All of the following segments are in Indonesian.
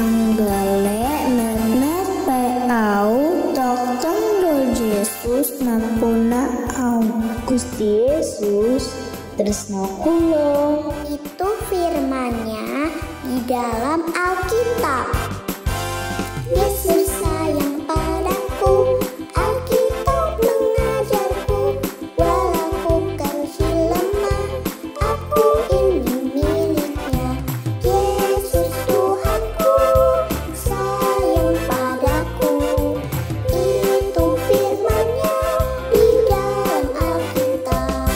Anggale net pau dokter Yesus nampuna au. Gusti Yesus tresno kula. Itu firman-Nya di dalam Alkitab. Yesus sayang padaku, Alkitab mengajarku, walau bukan si lemah, aku ini miliknya. Yesus Tuhanku, sayang padaku, itu firman-Nya di dalam Alkitab.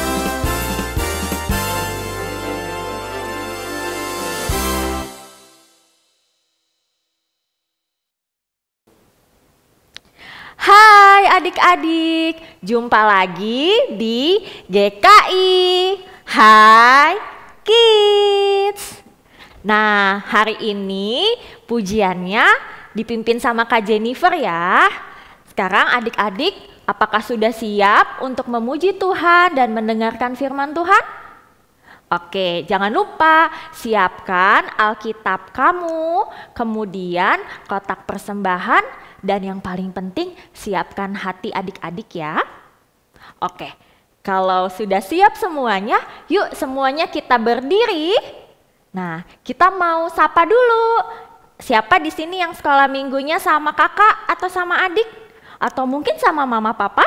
Hai adik-adik, jumpa lagi di GKI. Hai Kids. Nah, hari ini pujiannya dipimpin sama Kak Jennifer ya. Sekarang adik-adik, apakah sudah siap untuk memuji Tuhan dan mendengarkan firman Tuhan? Oke, jangan lupa siapkan Alkitab kamu, kemudian kotak persembahan, dan yang paling penting siapkan hati adik-adik ya. Oke, kalau sudah siap semuanya, yuk semuanya kita berdiri. Nah, kita mau sapa dulu. Siapa di sini yang sekolah minggunya sama kakak atau sama adik? Atau mungkin sama mama papa?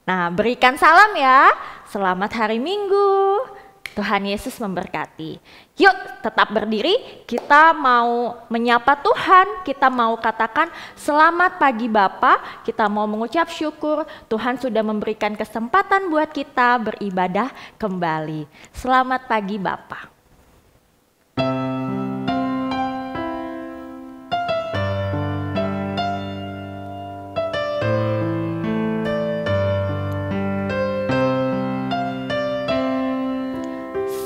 Nah, berikan salam ya. Selamat hari Minggu. Tuhan Yesus memberkati. Yuk tetap berdiri, kita mau menyapa Tuhan, kita mau katakan selamat pagi Bapa, kita mau mengucap syukur Tuhan sudah memberikan kesempatan buat kita beribadah kembali. Selamat pagi Bapa.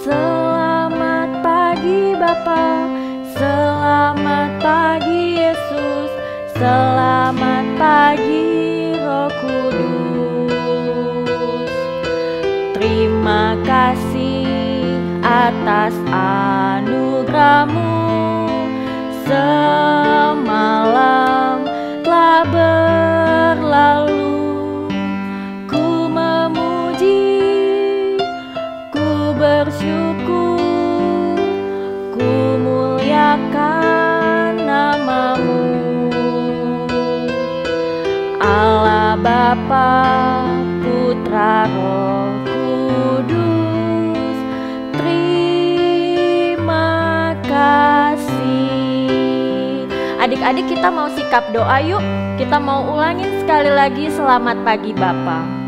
Selamat pagi Bapa, selamat pagi Yesus, selamat pagi Roh Kudus. Terima kasih atas anugerah-Mu, semalam telah berlalu. Ku memuji, ku bersyukur, ku muliakan nama-Mu. Allah Bapa, Putra, Roh Kudus, terima kasih. Adik-adik kita mau sikap doa yuk. Kita mau ulangin sekali lagi selamat pagi Bapa.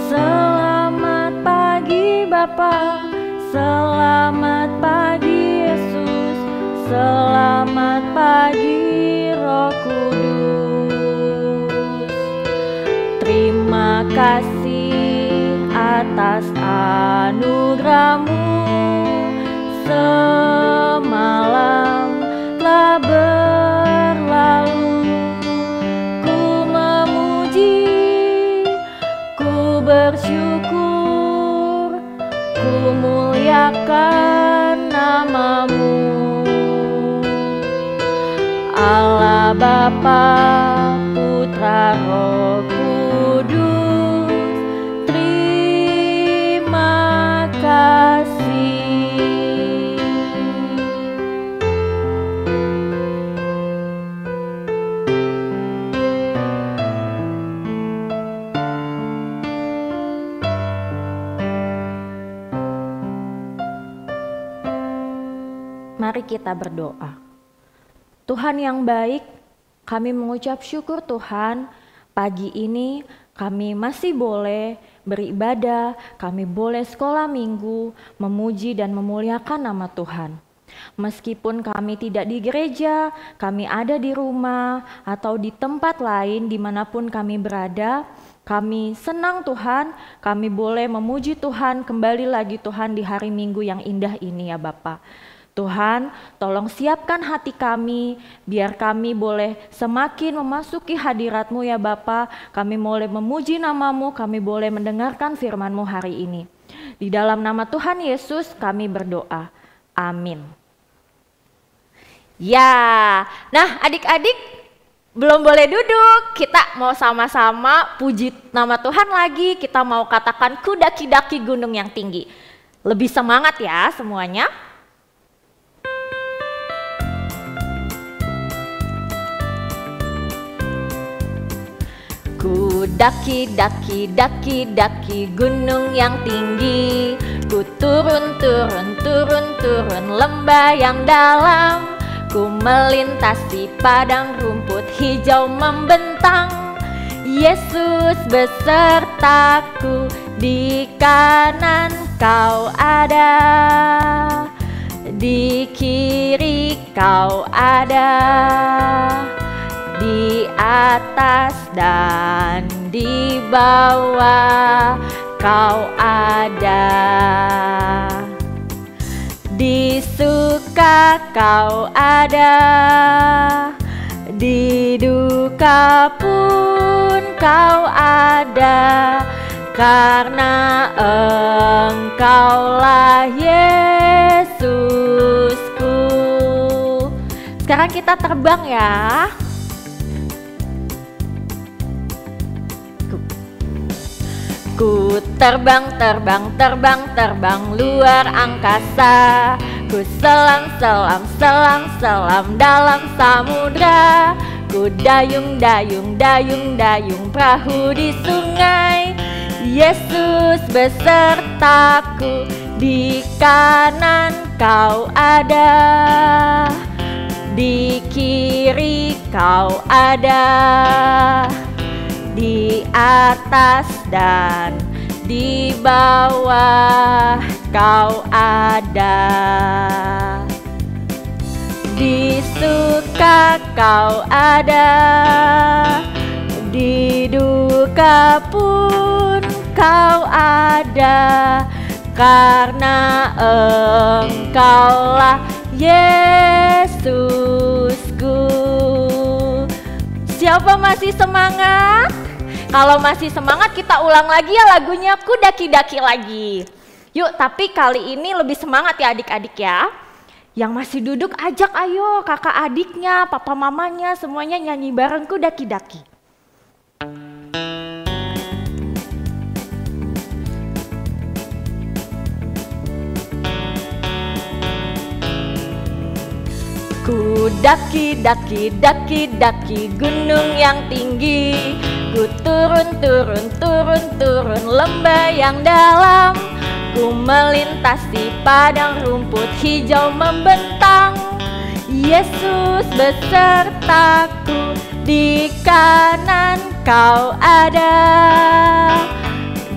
Selamat pagi Bapa, selamat pagi Yesus, selamat pagi Roh Kudus. Terima kasih atas anugerah-Mu, semalam telah berlalu. Ku memuji, ku bersyukur, ku muliakan nama-Mu. Allah Bapa, Putra, Roh Kudus, terima kasih. Mari kita berdoa. Tuhan yang baik, kami mengucap syukur Tuhan, pagi ini kami masih boleh beribadah, kami boleh sekolah minggu, memuji dan memuliakan nama Tuhan. Meskipun kami tidak di gereja, kami ada di rumah atau di tempat lain dimanapun kami berada, kami senang Tuhan, kami boleh memuji Tuhan, kembali lagi Tuhan di hari Minggu yang indah ini ya Bapa. Tuhan, tolong siapkan hati kami, biar kami boleh semakin memasuki hadirat-Mu ya Bapa. Kami boleh memuji nama-Mu, kami boleh mendengarkan firman-Mu hari ini. Di dalam nama Tuhan Yesus kami berdoa. Amin. Ya, nah adik-adik belum boleh duduk, kita mau sama-sama puji nama Tuhan lagi, kita mau katakan ku daki-daki gunung yang tinggi. Lebih semangat ya semuanya. Ku daki-daki gunung yang tinggi, ku turun lembah yang dalam. Ku melintasi padang rumput hijau membentang. Yesus besertaku, di kanan Kau ada, di kiri Kau ada, di atas dan di bawah Kau ada. Di suka Kau ada, di duka pun Kau ada, karena Engkaulah Yesusku. Sekarang kita terbang ya. Ku terbang luar angkasa. Ku selam dalam samudra. Ku dayung perahu di sungai. Yesus besertaku, di kanan Kau ada, di kiri Kau ada, di atas dan di bawah Kau ada. Di suka Kau ada, di duka pun Kau ada, karena Engkaulah Yesusku. Siapa masih semangat? Kalau masih semangat kita ulang lagi ya lagunya, ku daki-daki lagi. Yuk, tapi kali ini lebih semangat ya adik-adik ya. Yang masih duduk ajak ayo kakak adiknya, papa mamanya semuanya nyanyi bareng ku daki-daki. Ku daki-daki gunung yang tinggi. Ku turun lembah yang dalam. Ku melintasi padang rumput hijau membentang. Yesus besertaku, di kanan Kau ada,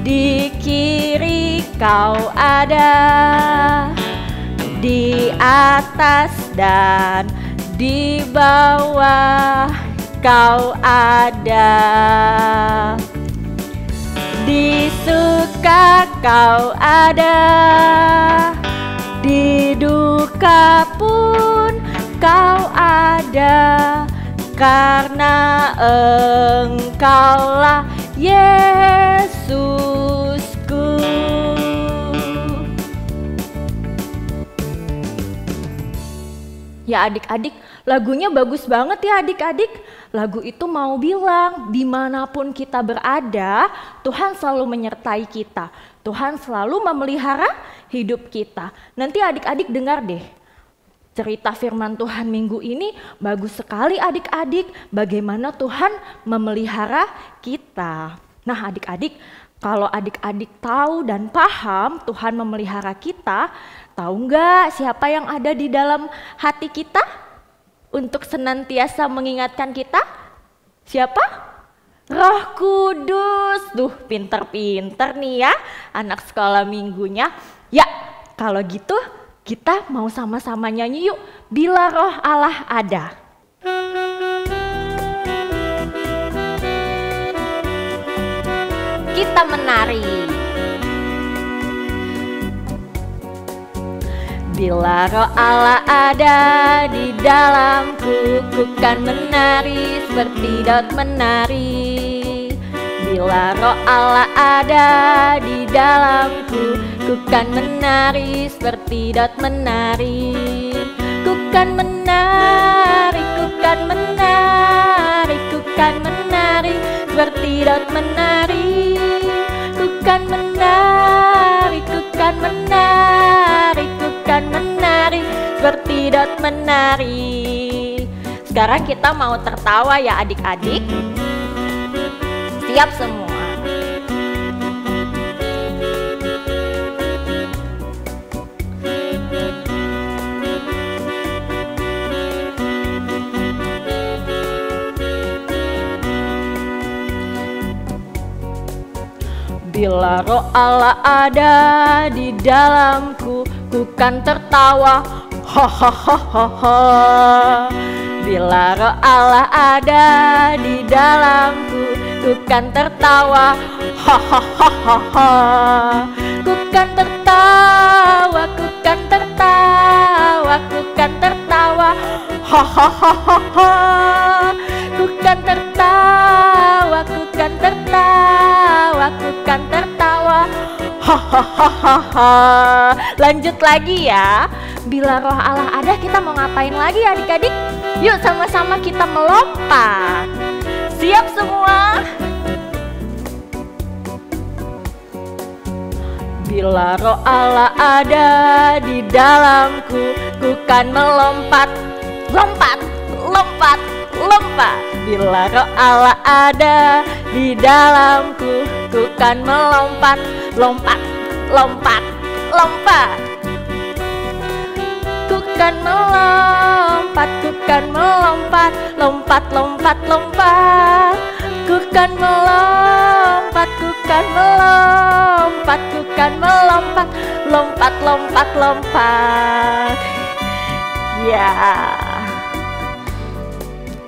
di kiri Kau ada, di atas dan di bawah Kau ada. Di suka Kau ada, di duka pun Kau ada, karena Engkaulah Yesusku. Ya adik-adik, lagunya bagus banget ya adik-adik. Lagu itu mau bilang dimanapun kita berada, Tuhan selalu menyertai kita. Tuhan selalu memelihara hidup kita. Nanti adik-adik dengar deh. Cerita firman Tuhan minggu ini bagus sekali adik-adik. Bagaimana Tuhan memelihara kita. Nah adik-adik, kalau adik-adik tahu dan paham Tuhan memelihara kita, tahu nggak siapa yang ada di dalam hati kita? Untuk senantiasa mengingatkan kita, siapa? Roh Kudus. Duh, pinter-pinter nih ya anak sekolah minggunya. Ya, kalau gitu Kita mau sama-sama nyanyi yuk, Bila Roh Allah Ada. Kita menari. Bila Roh Allah ada di dalamku, ku kan menari seperti Daud menari. Bila Roh Allah ada di dalamku, ku kan menari seperti Daud menari. Ku kan menari, ku kan menari, ku kan menari seperti Daud menari. Ku kan menari, ku kan menari, ku kan menari seperti Daud menari. Sekarang kita mau tertawa ya adik-adik. Siap semua. Bila Roh Allah ada di dalamku, ku kan tertawa, ha. Bila Roh Allah ada di dalamku, ku kan tertawa, ha. Ku kan tertawa, ku kan tertawa, ku kan tertawa, ha. Ku kan tertawa, ku kan tertawa, ku kan tertawa, ha. Lanjut lagi ya. Bila Roh Allah ada, kita mau ngapain lagi adik-adik? Yuk sama-sama kita melompat. Siap semua? Bila Roh Allah ada di dalamku, ku kan melompat, lompat, lompat, lompat. Bila Roh Allah ada di dalamku, ku kan melompat, lompat, lompat, lompat. Ku kan melompat, ku kan melompat, lompat, lompat, lompat. Ku kan melompat, ku kan melompat, ku kan melompat, lompat, lompat, lompat. Ya.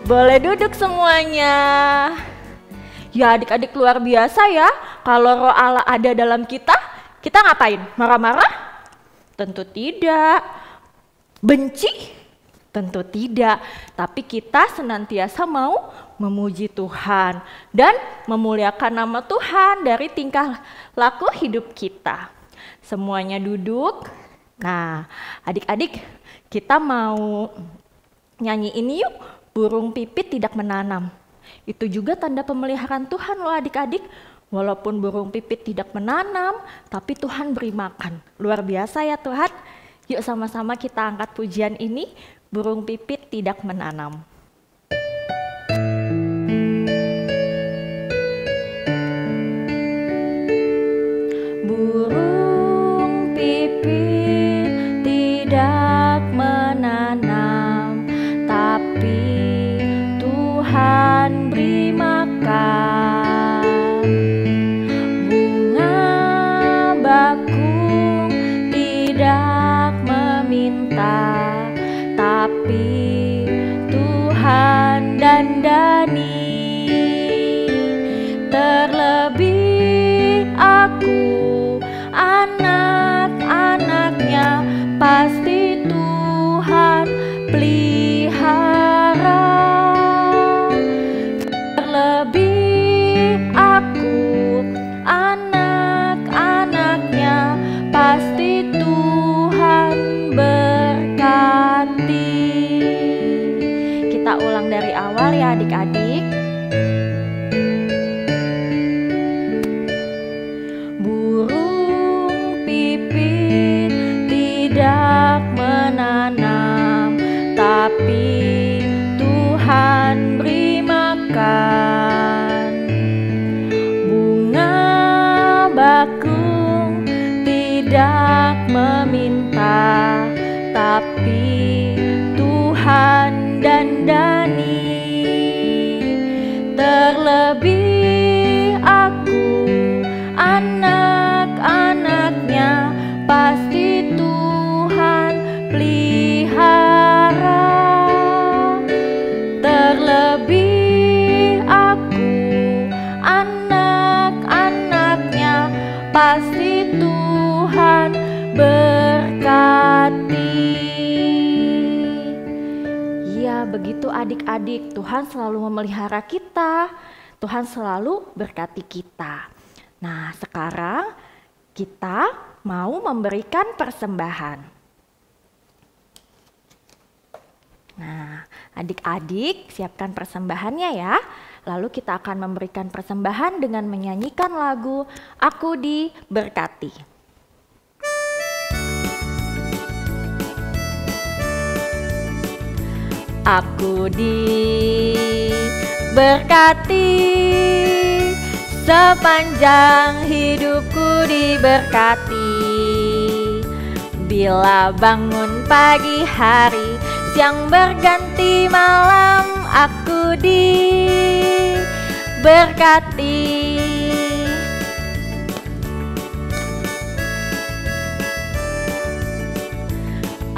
Boleh duduk semuanya. Ya adik-adik luar biasa ya. Kalau Roh Allah ada dalam kita ngapain? Marah-marah? Tentu tidak. Benci? Tentu tidak. Tapi kita senantiasa mau memuji Tuhan dan memuliakan nama Tuhan dari tingkah laku hidup kita. Semuanya duduk. Nah, adik-adik, kita mau nyanyi ini yuk. Burung pipit tidak menanam. Itu juga tanda pemeliharaan Tuhan loh adik-adik. Walaupun burung pipit tidak menanam, tapi Tuhan beri makan. Luar biasa ya Tuhan. Yuk sama-sama kita angkat pujian ini. Burung pipit tidak menanam. Burung pipit tidak menanam, tapi Tuhan beri makan. Bunga bakung tidak meminta, tapi Tuhan dandani. Terlebih aku, anak-anaknya, pasti Tuhan pelihara. Terlebih aku, anak-anaknya, pasti Tuhan berkati. Kita ulang dari awal ya adik-adik. Burung pipit tidak menanam, tapi Tuhan beri makan. Bunga bakung tidak meminta, tapi Tuhan dandani. Terlebih aku, anak-anaknya, pasti Tuhan pasti Tuhan berkati. Ya, begitu adik-adik, Tuhan selalu memelihara kita, Tuhan selalu berkati kita. Nah, sekarang kita mau memberikan persembahan. Nah, adik-adik siapkan persembahannya ya. Lalu kita akan memberikan persembahan dengan menyanyikan lagu Aku Diberkati. Aku diberkati, sepanjang hidupku diberkati. Bila bangun pagi hari, siang berganti malam, aku diberkati.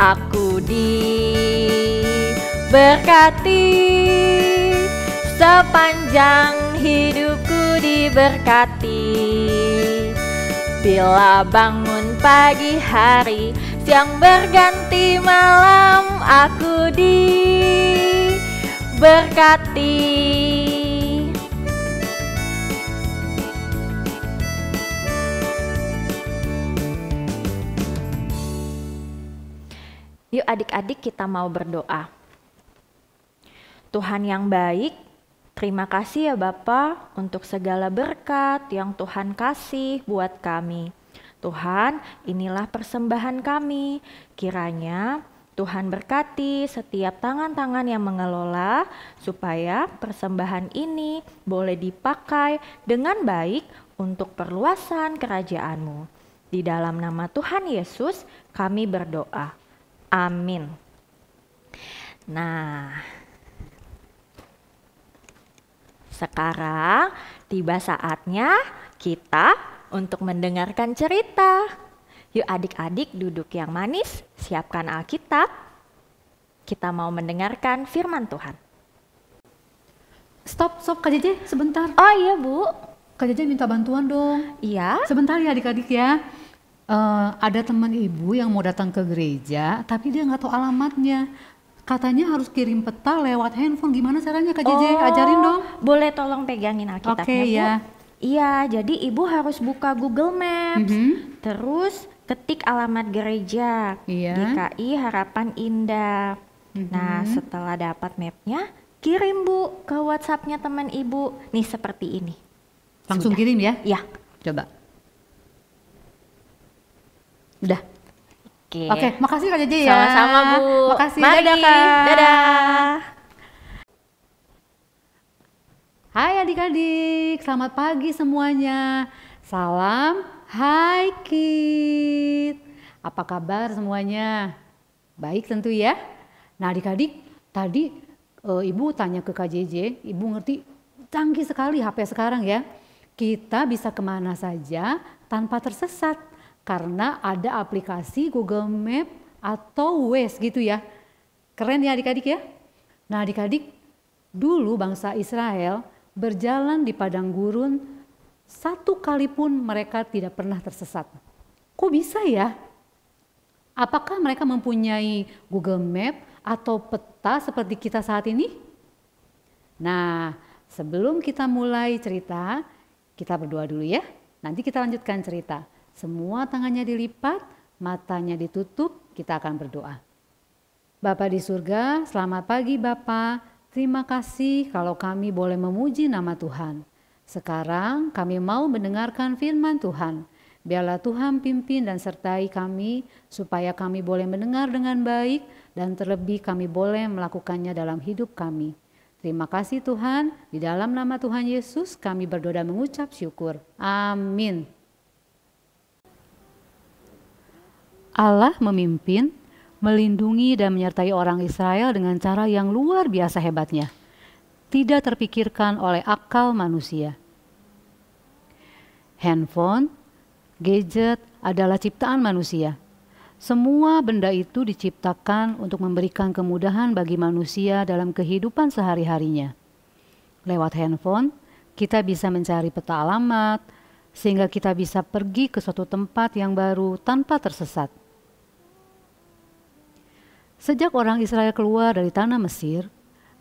Aku diberkati, sepanjang hidupku diberkati. Bila bangun pagi hari, siang berganti malam, aku diberkati. Yuk adik-adik, kita mau berdoa. Tuhan yang baik, terima kasih ya Bapa untuk segala berkat yang Tuhan kasih buat kami. Tuhan, inilah persembahan kami. Kiranya Tuhan berkati setiap tangan-tangan yang mengelola supaya persembahan ini boleh dipakai dengan baik untuk perluasan kerajaan-Mu. Di dalam nama Tuhan Yesus kami berdoa. Amin. Nah, sekarang tiba saatnya kita untuk mendengarkan cerita. Yuk adik-adik duduk yang manis, siapkan Alkitab. Kita mau mendengarkan firman Tuhan. Stop Kak Jeje, sebentar. Oh iya Bu. Kak Jeje minta bantuan dong. Iya. Sebentar ya adik-adik ya. Ada teman ibu yang mau datang ke gereja, tapi dia nggak tahu alamatnya. Katanya harus kirim peta lewat handphone. Gimana caranya Kak Jeje? Ajarin dong. Boleh tolong pegangin Alkitabnya Oke, Bu? ya. Iya, jadi ibu harus buka Google Maps, terus ketik alamat gereja, Iya. GKI Harapan Indah. Nah, setelah dapat mapnya, kirim Bu ke WhatsApp-nya teman ibu. Nih seperti ini. Langsung Sudah. kirim ya? Ya. Coba. Udah. Oke. Oke, makasih Kak Jeje ya. Sama-sama Bu. Makasih. Mari. Dadah Kak. Dadah. Hai adik-adik, selamat pagi semuanya. Salam Hai Kid. Apa kabar semuanya? Baik tentu ya. Nah adik-adik, tadi ibu tanya ke Kak Jeje, ibu ngerti canggih sekali HP sekarang ya. Kita bisa kemana saja tanpa tersesat karena ada aplikasi Google Map atau Waze gitu ya. Keren ya adik-adik ya. Nah adik-adik, dulu bangsa Israel berjalan di padang gurun, satu kali pun mereka tidak pernah tersesat. Kok bisa ya? Apakah mereka mempunyai Google Map atau peta seperti kita saat ini? Nah, sebelum kita mulai cerita, kita berdoa dulu ya. Nanti kita lanjutkan cerita. Semua tangannya dilipat, matanya ditutup, kita akan berdoa. Bapa di surga, selamat pagi Bapa. Terima kasih kalau kami boleh memuji nama Tuhan. Sekarang kami mau mendengarkan firman Tuhan. Biarlah Tuhan pimpin dan sertai kami supaya kami boleh mendengar dengan baik dan terlebih kami boleh melakukannya dalam hidup kami. Terima kasih Tuhan, di dalam nama Tuhan Yesus kami berdoa dan mengucap syukur. Amin. Allah memimpin, melindungi dan menyertai orang Israel dengan cara yang luar biasa hebatnya. Tidak terpikirkan oleh akal manusia. Handphone, gadget adalah ciptaan manusia. Semua benda itu diciptakan untuk memberikan kemudahan bagi manusia dalam kehidupan sehari-harinya. Lewat handphone, kita bisa mencari peta alamat, sehingga kita bisa pergi ke suatu tempat yang baru tanpa tersesat. Sejak orang Israel keluar dari tanah Mesir,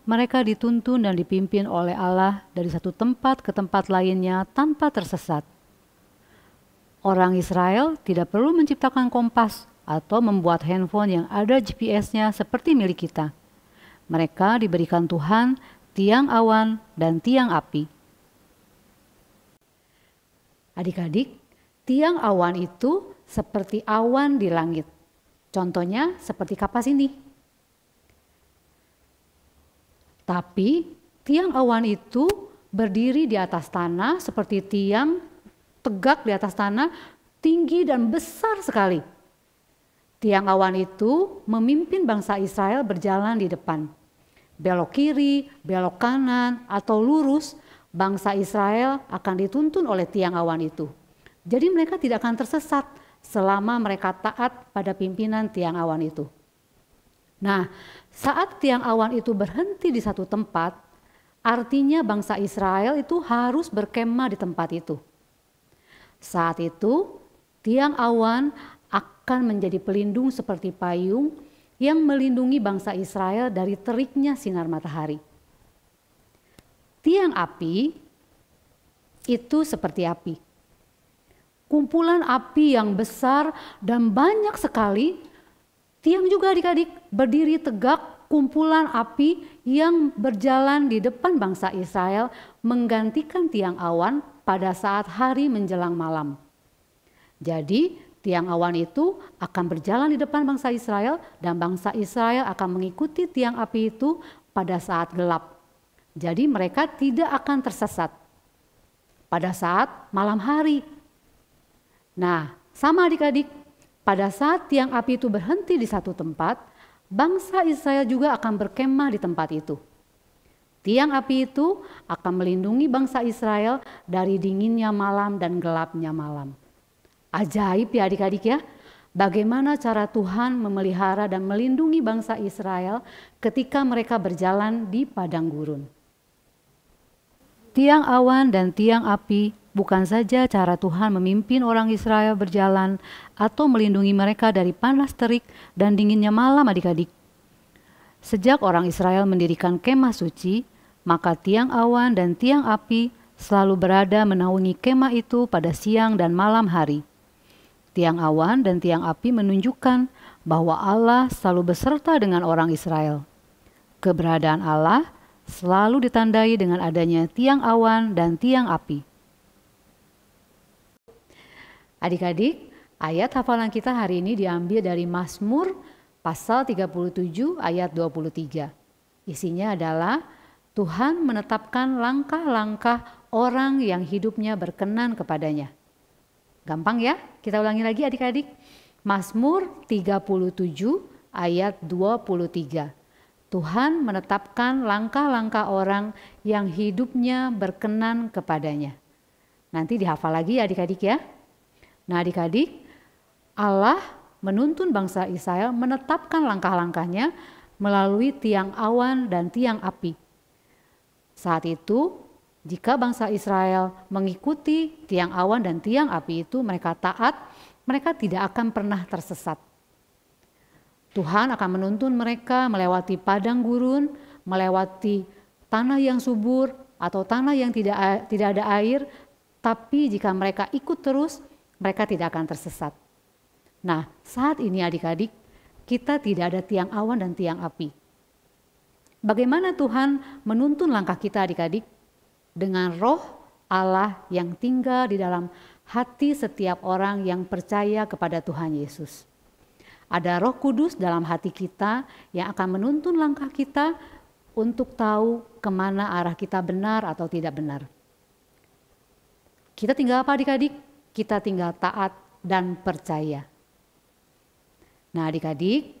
mereka dituntun dan dipimpin oleh Allah dari satu tempat ke tempat lainnya tanpa tersesat. Orang Israel tidak perlu menciptakan kompas atau membuat handphone yang ada GPS-nya seperti milik kita. Mereka diberikan Tuhan tiang awan dan tiang api. Adik-adik, tiang awan itu seperti awan di langit. Contohnya seperti kapas ini. Tapi tiang awan itu berdiri di atas tanah seperti tiang tegak di atas tanah, tinggi dan besar sekali. Tiang awan itu memimpin bangsa Israel berjalan di depan. Belok kiri, belok kanan, atau lurus, bangsa Israel akan dituntun oleh tiang awan itu. Jadi mereka tidak akan tersesat selama mereka taat pada pimpinan tiang awan itu. Nah, saat tiang awan itu berhenti di satu tempat, artinya bangsa Israel itu harus berkemah di tempat itu. Saat itu, tiang awan akan menjadi pelindung seperti payung yang melindungi bangsa Israel dari teriknya sinar matahari. Tiang api itu seperti api. Kumpulan api yang besar dan banyak sekali. Tiang juga adik-adik berdiri tegak, kumpulan api yang berjalan di depan bangsa Israel menggantikan tiang awan pada saat hari menjelang malam. Jadi tiang awan itu akan berjalan di depan bangsa Israel dan bangsa Israel akan mengikuti tiang api itu pada saat gelap. Jadi mereka tidak akan tersesat pada saat malam hari. Nah, sama adik-adik, pada saat tiang api itu berhenti di satu tempat, bangsa Israel juga akan berkemah di tempat itu. Tiang api itu akan melindungi bangsa Israel dari dinginnya malam dan gelapnya malam. Ajaib ya adik-adik ya, bagaimana cara Tuhan memelihara dan melindungi bangsa Israel ketika mereka berjalan di padang gurun. Tiang awan dan tiang api bukan saja cara Tuhan memimpin orang Israel berjalan atau melindungi mereka dari panas terik dan dinginnya malam adik-adik. Sejak orang Israel mendirikan kemah suci, maka tiang awan dan tiang api selalu berada menaungi kemah itu pada siang dan malam hari. Tiang awan dan tiang api menunjukkan bahwa Allah selalu beserta dengan orang Israel. Keberadaan Allah selalu ditandai dengan adanya tiang awan dan tiang api. Adik-adik, ayat hafalan kita hari ini diambil dari Mazmur pasal 37 ayat 23. Isinya adalah Tuhan menetapkan langkah-langkah orang yang hidupnya berkenan kepadanya. Gampang ya? Kita ulangi lagi adik-adik. Mazmur 37 ayat 23. Tuhan menetapkan langkah-langkah orang yang hidupnya berkenan kepadanya. Nanti dihafal lagi ya adik-adik ya. Nah adik-adik, Allah menuntun bangsa Israel menetapkan langkah-langkahnya melalui tiang awan dan tiang api. Saat itu, jika bangsa Israel mengikuti tiang awan dan tiang api itu, mereka taat, mereka tidak akan pernah tersesat. Tuhan akan menuntun mereka melewati padang gurun, melewati tanah yang subur atau tanah yang tidak ada air, tapi jika mereka ikut terus, mereka tidak akan tersesat. Nah, saat ini adik-adik, kita tidak ada tiang awan dan tiang api. Bagaimana Tuhan menuntun langkah kita adik-adik? Dengan roh Allah yang tinggal di dalam hati setiap orang yang percaya kepada Tuhan Yesus. Ada Roh Kudus dalam hati kita yang akan menuntun langkah kita untuk tahu kemana arah kita benar atau tidak benar. Kita tinggal apa adik-adik? Kita tinggal taat dan percaya. Nah adik-adik,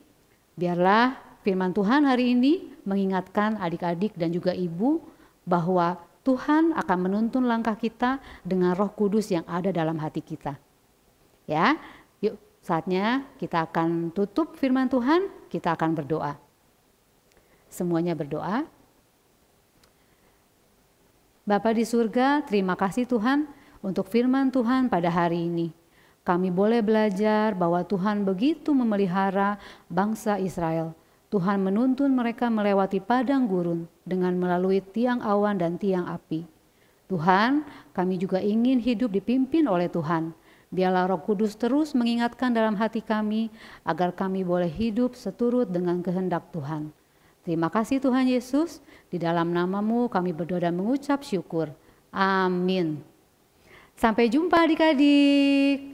biarlah firman Tuhan hari ini mengingatkan adik-adik dan juga ibu bahwa Tuhan akan menuntun langkah kita dengan Roh Kudus yang ada dalam hati kita. Ya, yuk saatnya kita akan tutup firman Tuhan, kita akan berdoa. Semuanya berdoa. Bapa di surga, terima kasih Tuhan untuk firman Tuhan pada hari ini. Kami boleh belajar bahwa Tuhan begitu memelihara bangsa Israel. Tuhan menuntun mereka melewati padang gurun dengan melalui tiang awan dan tiang api. Tuhan, kami juga ingin hidup dipimpin oleh Tuhan. Biarlah Roh Kudus terus mengingatkan dalam hati kami agar kami boleh hidup seturut dengan kehendak Tuhan. Terima kasih Tuhan Yesus, di dalam nama-Mu kami berdoa dan mengucap syukur. Amin. Sampai jumpa adik-adik.